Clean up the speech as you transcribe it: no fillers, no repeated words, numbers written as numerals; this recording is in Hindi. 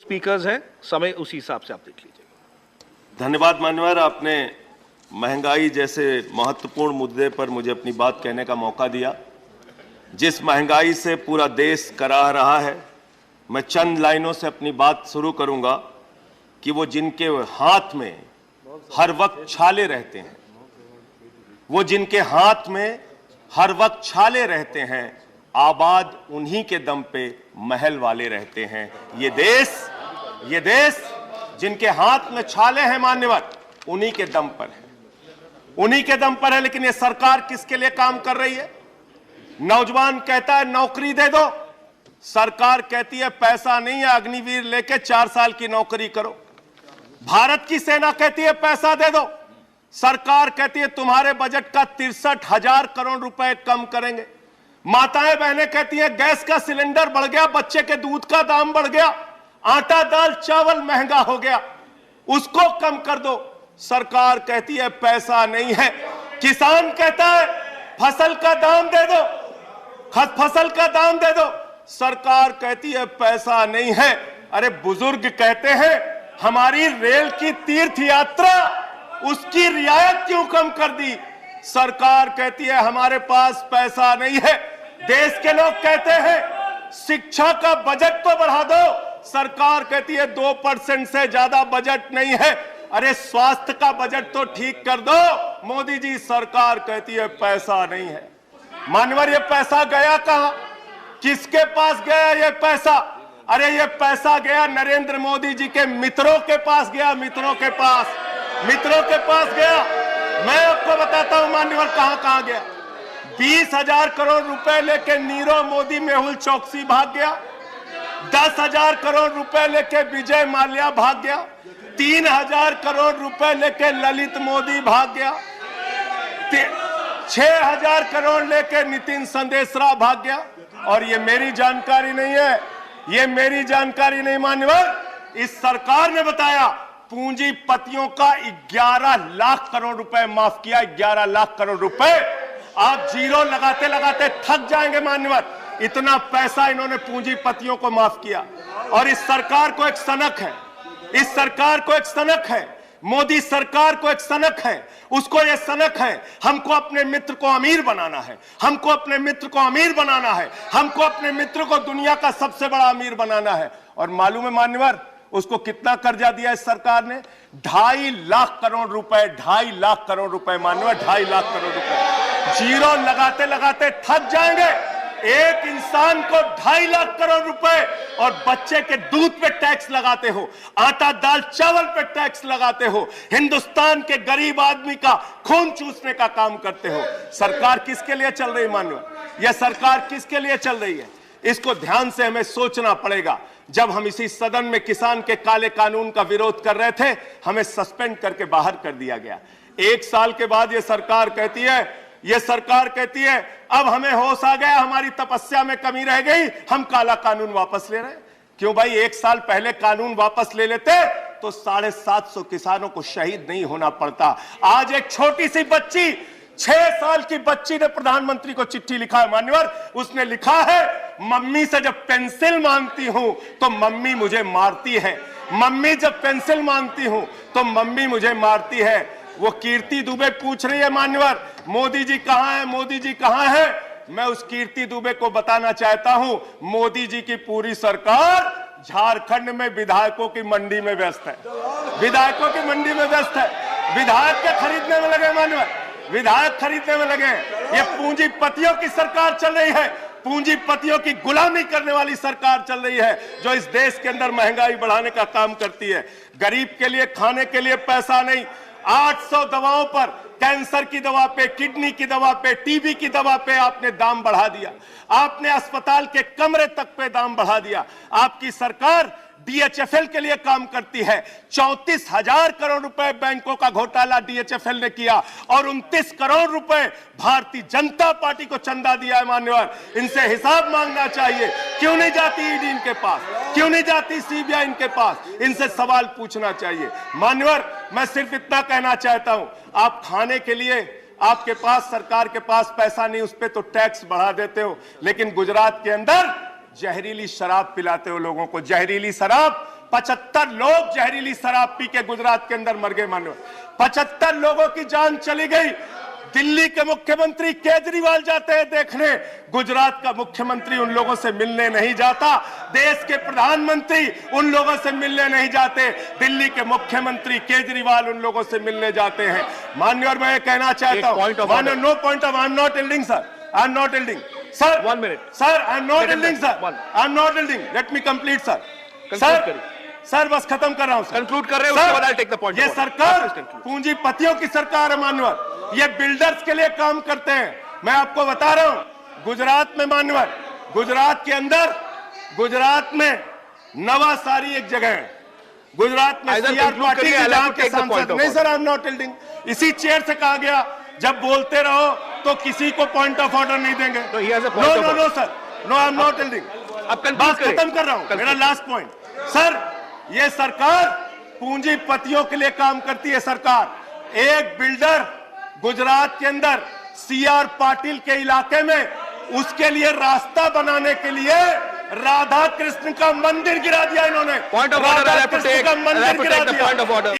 स्पीकर्स हैं, समय उसी हिसाब से आप देख लीजिए। धन्यवाद मान्यवर, आपने महंगाई जैसे महत्वपूर्ण मुद्दे पर मुझे अपनी बात कहने का मौका दिया। जिस महंगाई से पूरा देश कराह रहा है, मैं चंद लाइनों से अपनी बात शुरू करूंगा कि वो जिनके हाथ में हर वक्त छाले रहते हैं, वो जिनके हाथ में हर वक्त छाले रहते हैं, आबाद उन्हीं के दम पे महल वाले रहते हैं। ये देश जिनके हाथ में छाले हैं मान्यवर, उन्हीं के दम पर है, उन्हीं के दम पर है। लेकिन ये सरकार किसके लिए काम कर रही है? नौजवान कहता है नौकरी दे दो, सरकार कहती है पैसा नहीं है, अग्निवीर लेके 4 साल की नौकरी करो। भारत की सेना कहती है पैसा दे दो, सरकार कहती है तुम्हारे बजट का 63,000 करोड़ रुपए कम करेंगे। माताएं बहनें कहती हैं गैस का सिलेंडर बढ़ गया, बच्चे के दूध का दाम बढ़ गया, आटा दाल चावल महंगा हो गया, उसको कम कर दो, सरकार कहती है पैसा नहीं है। किसान कहता है फसल का दाम दे दो, फसल का दाम दे दो, सरकार कहती है पैसा नहीं है। अरे बुजुर्ग कहते हैं हमारी रेल की तीर्थ यात्रा, उसकी रियायत क्यों कम कर दी, सरकार कहती है हमारे पास पैसा नहीं है। देश के लोग कहते हैं शिक्षा का बजट तो बढ़ा दो, सरकार कहती है 2% से ज्यादा बजट नहीं है। अरे स्वास्थ्य का बजट तो ठीक कर दो मोदी जी, सरकार कहती है पैसा नहीं है। मानवर ये पैसा गया कहां, किसके पास गया ये पैसा? अरे ये पैसा गया नरेंद्र मोदी जी के मित्रों के पास गया, मित्रों के पास गया। मैं आपको बताता हूं मान्यवर कहां गया। 20,000 करोड़ रुपए लेके नीरव मोदी मेहुल चौकसी भाग गया, 10,000 करोड़ रुपए लेके विजय माल्या भाग गया, 3,000 करोड़ रुपए लेके ललित मोदी भाग गया, 6,000 करोड़ लेके नितिन संदेशरा भाग गया। और ये मेरी जानकारी नहीं है, ये मेरी जानकारी नहीं मान्यवर, इस सरकार ने बताया पूंजीपतियों का 11 लाख करोड़ रुपए माफ किया। 11 लाख करोड़ रुपए आप जीरो लगाते लगाते थक जाएंगे मान्यवर, इतना पैसा इन्होंने पूंजीपतियों को माफ किया। और इस सरकार को एक सनक है, इस सरकार को एक सनक है, मोदी सरकार को एक सनक है, उसको यह सनक है हमको अपने मित्र को अमीर बनाना है, हमको अपने मित्र को अमीर बनाना है, हमको अपने मित्र को दुनिया का सबसे बड़ा अमीर बनाना है। और मालूम है मान्यवर उसको कितना कर्जा दिया इस सरकार ने? 2.5 लाख करोड़ रुपए, 2.5 लाख करोड़ रुपए मान्यवर, 2.5 लाख करोड़ रुपए। जीरो लगाते लगाते थक जाएंगे। एक इंसान को 2.5 लाख करोड़ रुपए और बच्चे के दूध पे टैक्स लगाते हो, आटा दाल चावल पे टैक्स लगाते हो, हिंदुस्तान के गरीब आदमी का खून चूसने का काम करते हो। सरकार किसके लिए चल रही मान्यवर? यह सरकार किसके लिए चल रही है? इसको ध्यान से हमें सोचना पड़ेगा। जब हम इसी सदन में किसान के काले कानून का विरोध कर रहे थे, हमें सस्पेंड करके बाहर कर दिया गया। 1 साल के बाद ये सरकार कहती है अब हमें होश आ गया, हमारी तपस्या में कमी रह गई, हम काला कानून वापस ले रहे हैं। क्यों भाई? 1 साल पहले कानून वापस ले लेते तो 750 किसानों को शहीद नहीं होना पड़ता। आज एक छोटी सी बच्ची, 6 साल की बच्ची ने प्रधानमंत्री को चिट्ठी लिखा है मान्यवर, उसने लिखा है मम्मी से जब पेंसिल मांगती हूं तो मम्मी मुझे मारती है, मम्मी जब पेंसिल मांगती हूं तो मम्मी मुझे मारती है। वो कीर्ति दुबे पूछ रही है मान्यवर मोदी जी कहां है, मोदी जी कहां है? मैं उस कीर्ति दुबे को बताना चाहता हूं मोदी जी की पूरी सरकार झारखंड में विधायकों की मंडी में व्यस्त है, विधायकों की मंडी में व्यस्त है, विधायक के खरीदने में लगे मान्यवर, विधायक खरीदने में लगे। ये पूंजीपतियों की सरकार चल रही है, पूंजीपतियों की गुलामी करने वाली सरकार चल रही है, जो इस देश के अंदर महंगाई बढ़ाने का काम करती है। गरीब के लिए खाने के लिए पैसा नहीं, 800 दवाओं पर, कैंसर की दवा पे, किडनी की दवा पे, टीबी की दवा पे आपने दाम बढ़ा दिया, आपने अस्पताल के कमरे तक पे दाम बढ़ा दिया। आपकी सरकार डीएचएफएल के लिए काम करती है। 34,000 करोड़ रुपए बैंकों का घोटाला डीएचएफएल ने किया और 29 करोड़ रुपए भारतीय जनता पार्टी को चंदा दिया है मान्यवर। इनसे हिसाब मांगना चाहिए। क्यों नहीं जाती ईडी इनके पास, क्यों नहीं जाती सीबीआई इनके पास? इनसे सवाल पूछना चाहिए मान्यवर। मैं सिर्फ इतना कहना चाहता हूं, आप खाने के लिए आपके पास, सरकार के पास पैसा नहीं, उस पर तो टैक्स बढ़ा देते हो, लेकिन गुजरात के अंदर जहरीली शराब पिलाते हो लोगों को, जहरीली शराब 75 लोग जहरीली शराब पी के गुजरात के अंदर मर गए। मानो 75 लोगों की जान चली गई। दिल्ली के मुख्यमंत्री केजरीवाल जाते हैं देखने, गुजरात का मुख्यमंत्री उन लोगों से मिलने नहीं जाता। देश के प्रधानमंत्री उन लोगों से मिलने नहीं जाते, दिल्ली के मुख्यमंत्री केजरीवाल उन लोगों से मिलने जाते हैं। माननीय, और मैं ये कहना चाहता हूं, माननीय, no point of, I am not yielding sir, I am not yielding sir, 1 minute, sir, I am not yielding sir, I am not yielding, let me complete sir, sir बस खत्म कर रहा हूं, कंक्लूड कर रहे हैं, उसके बाद आई टेक द पॉइंट। ये सरकार पूंजीपतियों की सरकार है मान्यवर, ये बिल्डर्स के लिए काम करते हैं। मैं आपको बता रहा हूं, गुजरात में मान्यवर, गुजरात के अंदर, गुजरात में नवासारी एक जगह है, गुजरात में सीआर पाटिल जहां के सांसद, नहीं sir, I am not yielding, इसी चेयर से कहा गया जब बोलते रहो तो किसी को पॉइंट ऑफ ऑर्डर नहीं देंगे। No no no sir, no, I am not yielding, बात खत्म कर रहा हूं, मेरा लास्ट पॉइंट सर, ये सरकार पूंजीपतियों के लिए काम करती है। सरकार एक बिल्डर गुजरात के अंदर सीआर पाटिल के इलाके में, उसके लिए रास्ता बनाने के लिए राधा कृष्ण का मंदिर गिरा दिया इन्होंने, राधा कृष्ण का मंदिर गिरा दिया।